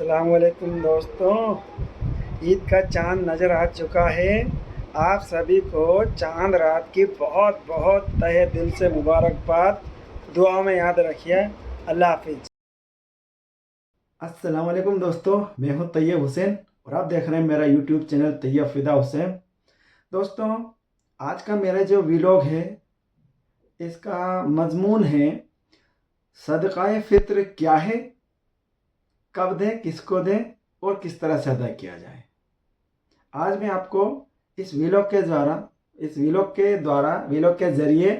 अस्सलाम वालेकुम दोस्तों। ईद का चांद नज़र आ चुका है। आप सभी को चांद रात की बहुत बहुत तहे दिल से मुबारकबाद। दुआ में याद रखिए। अल्लाह हाफिज़। अस्सलाम वालेकुम दोस्तों, मैं हूं तैयब हुसैन और आप देख रहे हैं मेरा यूट्यूब चैनल तैयब फ़िदा हुसैन। दोस्तों, आज का मेरा जो व्लॉग है इसका मजमून है सदक़ाए फ़ित्र क्या है, कब दें, किसको दें और किस तरह से अदा किया जाए। आज मैं आपको इस व्लॉग के ज़रिए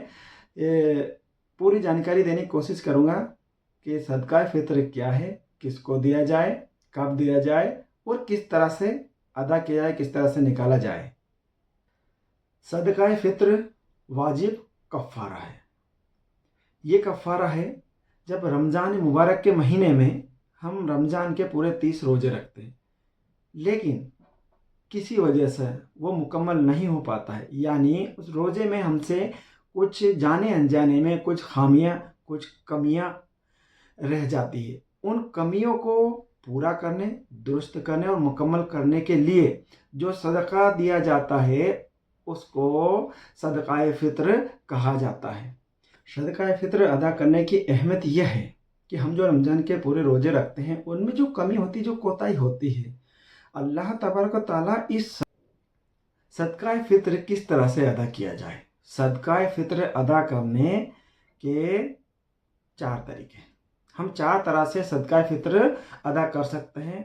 पूरी जानकारी देने की कोशिश करूँगा कि सदका फ़ित्र क्या है, किसको दिया जाए, कब दिया जाए और किस तरह से अदा किया जाए, किस तरह से निकाला जाए। सदका फ़ित्र वाजिब कफ़ारा है। ये कफ़ारा है जब रमज़ान मुबारक के महीने में हम रमज़ान के पूरे 30 रोज़े रखते हैं, लेकिन किसी वजह से वो मुकम्मल नहीं हो पाता है, यानी उस रोज़े में हमसे कुछ जाने अनजाने में कुछ खामियां, कुछ कमियां रह जाती है। उन कमियों को पूरा करने, दुरुस्त करने और मुकम्मल करने के लिए जो सदका दिया जाता है उसको सदकाए फ़ित्र कहा जाता है। सदकाए फ़ित्र अदा करने की अहमियत यह है कि हम जो रमज़ान के पूरे रोज़े रखते हैं उनमें जो कमी होती है, जो कोताही होती है, अल्लाह तबारक व तआला इस सदका फ़ित्र किस तरह से अदा किया जाए। सदका फ़ित्र अदा करने के 4 तरीके। हम 4 तरह से सदका फ़ित्र अदा कर सकते हैं।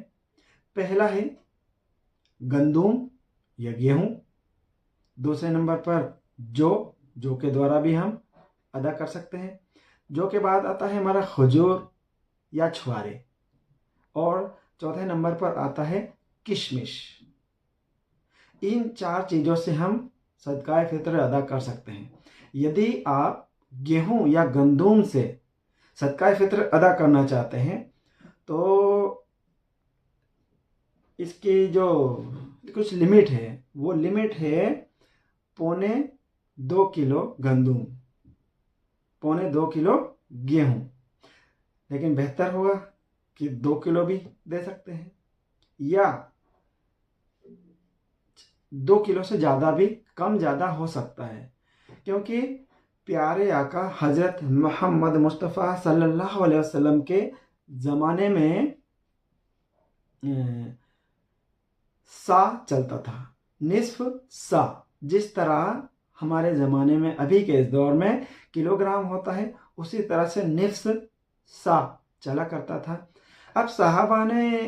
पहला है गंदुम या गेहूँ। दूसरे नंबर पर जौ के द्वारा भी हम अदा कर सकते हैं। जौ के बाद आता है हमारा खजूर या छुआरे और चौथे नंबर पर आता है किशमिश। इन 4 चीज़ों से हम सदका फ़ित्र अदा कर सकते हैं। यदि आप गेहूं या गंदुम से सदका फ़ित्र अदा करना चाहते हैं तो इसकी जो कुछ लिमिट है, वो लिमिट है 2.25 किलो गंदुम, 2.25 किलो गेहूं। लेकिन बेहतर होगा कि 2 किलो भी दे सकते हैं या 2 किलो से ज़्यादा भी कम ज़्यादा हो सकता है, क्योंकि प्यारे आका हज़रत मोहम्मद मुस्तफ़ा सल्लल्लाहु अलैहि वसल्लम के ज़माने में सा चलता था, निस्फ सा। जिस तरह हमारे ज़माने में अभी के इस दौर में किलोग्राम होता है, उसी तरह से निस्फ सा चला करता था। अब सहाबा ने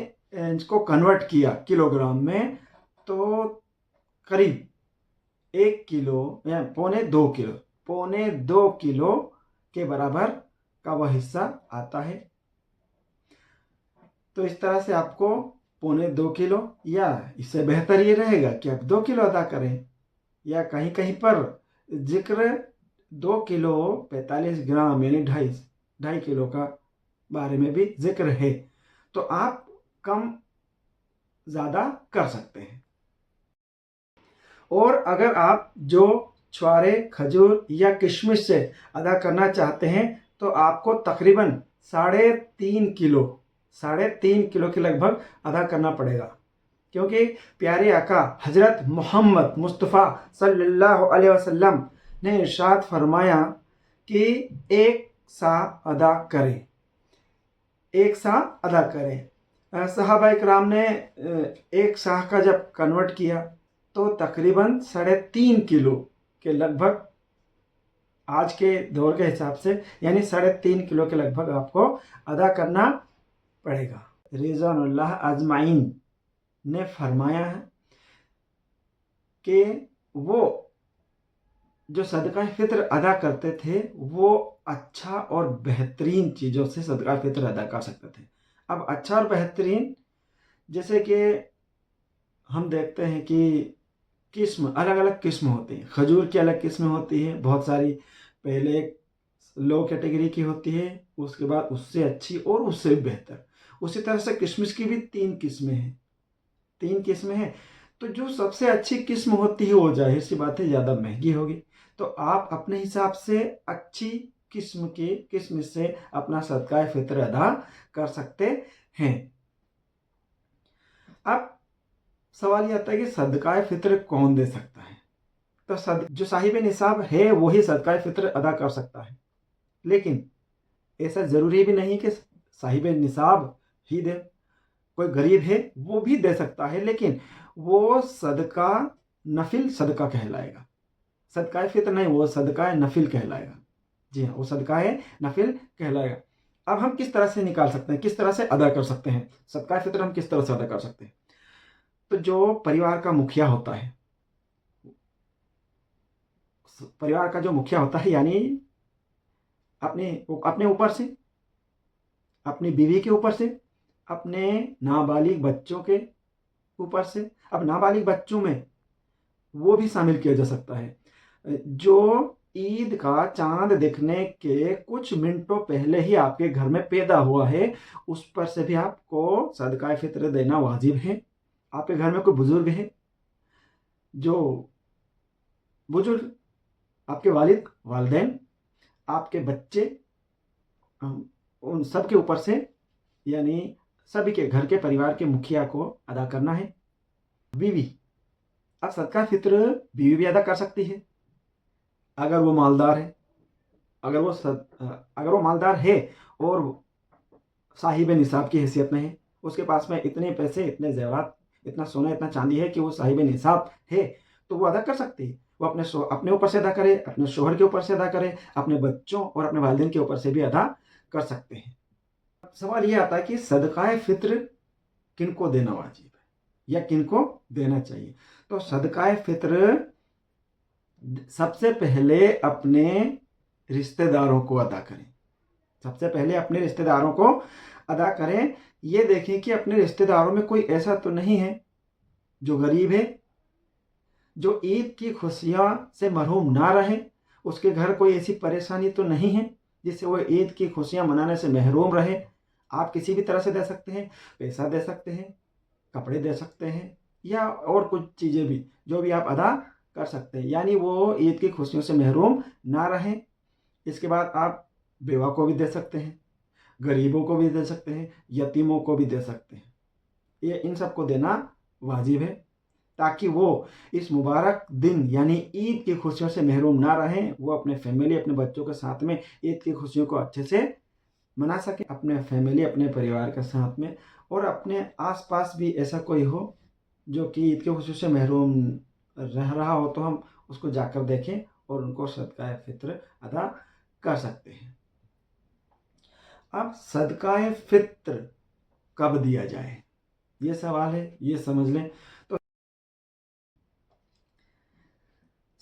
इसको कन्वर्ट किया किलोग्राम में, तो करीब 1 किलो या 2.25 किलो के बराबर का वह हिस्सा आता है। तो इस तरह से आपको 2.25 किलो, या इससे बेहतर ये रहेगा कि आप 2 किलो अदा करें, या कहीं कहीं पर जिक्र 2 किलो 45 ग्राम यानी 2.5 किलो का बारे में भी जिक्र है। तो आप कम ज़्यादा कर सकते हैं। और अगर आप जो छुआरे, खजूर या किशमिश से अदा करना चाहते हैं तो आपको तकरीबन 3.5 किलो के लगभग अदा करना पड़ेगा, क्योंकि प्यारे आका हज़रत मोहम्मद मुस्तफ़ा सल्लल्लाहु अलैहि वसल्लम ने इरशाद फरमाया कि एक सा अदा करें, एक सा अदा करें। सहाबा इकराम ने एक साह का जब कन्वर्ट किया तो तकरीबन 3.5 किलो के लगभग, आज के दौर के हिसाब से यानी 3.5 किलो के लगभग आपको अदा करना पड़ेगा। रिज़वानुल्लाह अजमाइन ने फरमाया है कि वो जो सदका फ़ित्र अदा करते थे वो अच्छा और बेहतरीन चीज़ों से सदका फ़ित्र अदा कर सकते थे। अब अच्छा और बेहतरीन, जैसे कि हम देखते हैं कि किस्म, अलग अलग किस्म होती हैं। खजूर की अलग किस्में होती हैं बहुत सारी। पहले एक लो कैटेगरी की होती है, उसके बाद उससे अच्छी और उससे बेहतर। उसी तरह से किशमिश की भी 3 किस्में हैं, 3 किस्में हैं। तो जो सबसे अच्छी किस्म होती है वो जाहिर सी बात है ज़्यादा महंगी होगी। तो आप अपने हिसाब से अच्छी किस्म की किस्म से अपना सदका फ़ित्र अदा कर सकते हैं। अब सवाल ये आता है कि सदका फित्र कौन दे सकता है। तो जो साहिब निसाब है वही सदका फित्र अदा कर सकता है, लेकिन ऐसा ज़रूरी भी नहीं कि साहिब निसाब ही दे। कोई गरीब है वो भी दे सकता है, लेकिन वो सदका नफिल सदका कहलाएगा। सदका फित्र नहीं, वो सदका नफिल कहलाएगा। जी हाँ, वो सदका नफिल कहलाएगा। अब हम किस तरह से निकाल सकते हैं, किस तरह से अदा कर सकते हैं सदका फित्र, हम किस तरह से अदा कर सकते हैं। तो जो परिवार का मुखिया होता है, परिवार का जो मुखिया होता है, यानी अपने अपने ऊपर से, अपनी बीवी के ऊपर से, अपने नाबालिग बच्चों के ऊपर से। अब नाबालिग बच्चों में वो भी शामिल किया जा सकता है जो ईद का चांद देखने के कुछ मिनटों पहले ही आपके घर में पैदा हुआ है, उस पर से भी आपको सदका फित्र देना वाजिब है। आपके घर में कोई बुजुर्ग है, जो बुजुर्ग आपके वालिद वालिदैन, आपके बच्चे, उन सब के ऊपर से, यानी सभी के घर के परिवार के मुखिया को अदा करना है। बीवी, अब सदका फित्र बीवी भी अदा कर सकती है अगर वो मालदार है। अगर वो मालदार है और साहिब निसाब की हैसियत में है, उसके पास में इतने पैसे, इतने जेवरात, इतना सोना, इतना चांदी है कि वो साहिब निसाब है, तो वो अदा कर सकती है। वो अपने ऊपर से अदा करे, अपने शोहर के ऊपर से अदा करे, अपने बच्चों और अपने वालिदैन के ऊपर से भी अदा कर सकते हैं। सवाल ये आता है कि सदका फित्र किनको देना वाजिब है या किनको देना चाहिए। तो सदका फित्र सबसे पहले अपने रिश्तेदारों को अदा करें। सबसे पहले अपने रिश्तेदारों को अदा करें। ये देखें कि अपने रिश्तेदारों में कोई ऐसा तो नहीं है जो गरीब है, जो ईद की खुशियां से महरूम ना रहे। उसके घर कोई ऐसी परेशानी तो नहीं है जिससे वो ईद की खुशियां मनाने से महरूम रहे। आप किसी भी तरह से दे सकते हैं, पैसा दे सकते हैं, कपड़े दे सकते हैं, या और कुछ चीज़ें भी जो भी आप अदा कर सकते हैं, यानी वो ईद की खुशियों से महरूम ना रहें। इसके बाद आप बेवा को भी दे सकते हैं, गरीबों को भी दे सकते हैं, यतीमों को भी दे सकते हैं। ये इन सबको देना वाजिब है ताकि वो इस मुबारक दिन यानी ईद की खुशियों से महरूम ना रहें। वो अपने फैमिली, अपने बच्चों के साथ में ईद की खुशियों को अच्छे से मना सकें, अपने फैमिली, अपने परिवार के साथ में। और अपने आसपास भी ऐसा कोई हो जो कि ईद की खुशियों से महरूम रह रहा हो, तो हम उसको जाकर देखें और उनको सदका फित्र अदा कर सकते हैं। अब सदका फित्र कब दिया जाए, ये सवाल है, ये समझ लें। तो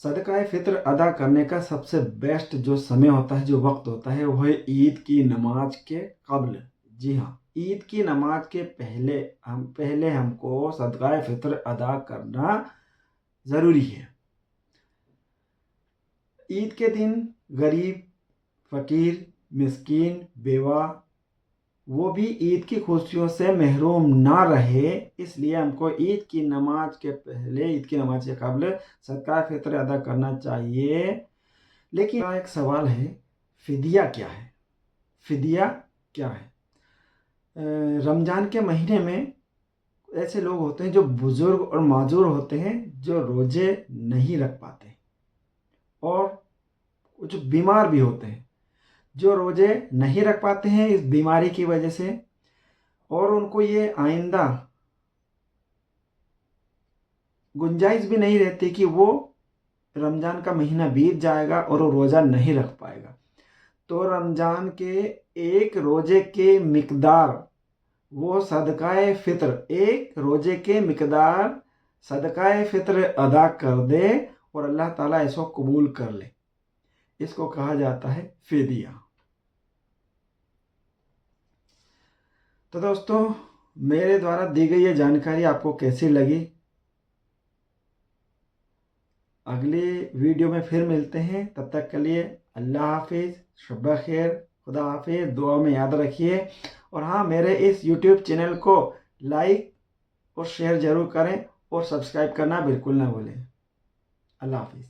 सदका फित्र अदा करने का सबसे बेस्ट जो समय होता है, जो वक्त होता है, वो है ईद की नमाज के कब्ल। जी हाँ, ईद की नमाज के पहले हमको सदका फित्र अदा करना ज़रूरी है। ईद के दिन गरीब, फ़कीर, मिस्कीन, बेवा, वो भी ईद की खुशियों से महरूम ना रहे, इसलिए हमको ईद की नमाज के पहले, ईद की नमाज के कब्ल सदका फित्र अदा करना चाहिए। लेकिन एक सवाल है, फिदिया क्या है? फिदिया क्या है? रमज़ान के महीने में ऐसे लोग होते हैं जो बुज़ुर्ग और माजूर होते हैं, जो रोज़े नहीं रख पाते, और कुछ बीमार भी होते हैं जो रोज़े नहीं रख पाते हैं इस बीमारी की वजह से, और उनको ये आइंदा गुंजाइश भी नहीं रहती कि वो रमज़ान का महीना बीत जाएगा और वो रोज़ा नहीं रख पाएगा। तो रमज़ान के एक रोज़े के मिकदार, वो सदका फित्र, एक रोज़े के मिकदार सदका फित्र अदा कर दे और अल्लाह ताला इसको कबूल कर ले। इसको कहा जाता है फिदिया। तो दोस्तों, मेरे द्वारा दी गई ये जानकारी आपको कैसी लगी? अगली वीडियो में फिर मिलते हैं, तब तक के लिए अल्लाह हाफिज़, शब खैर, खुदा हाफिज़, दुआ में याद रखिए। और हाँ, मेरे इस YouTube चैनल को लाइक और शेयर ज़रूर करें और सब्सक्राइब करना बिल्कुल ना भूलें। अल्लाह हाफिज़।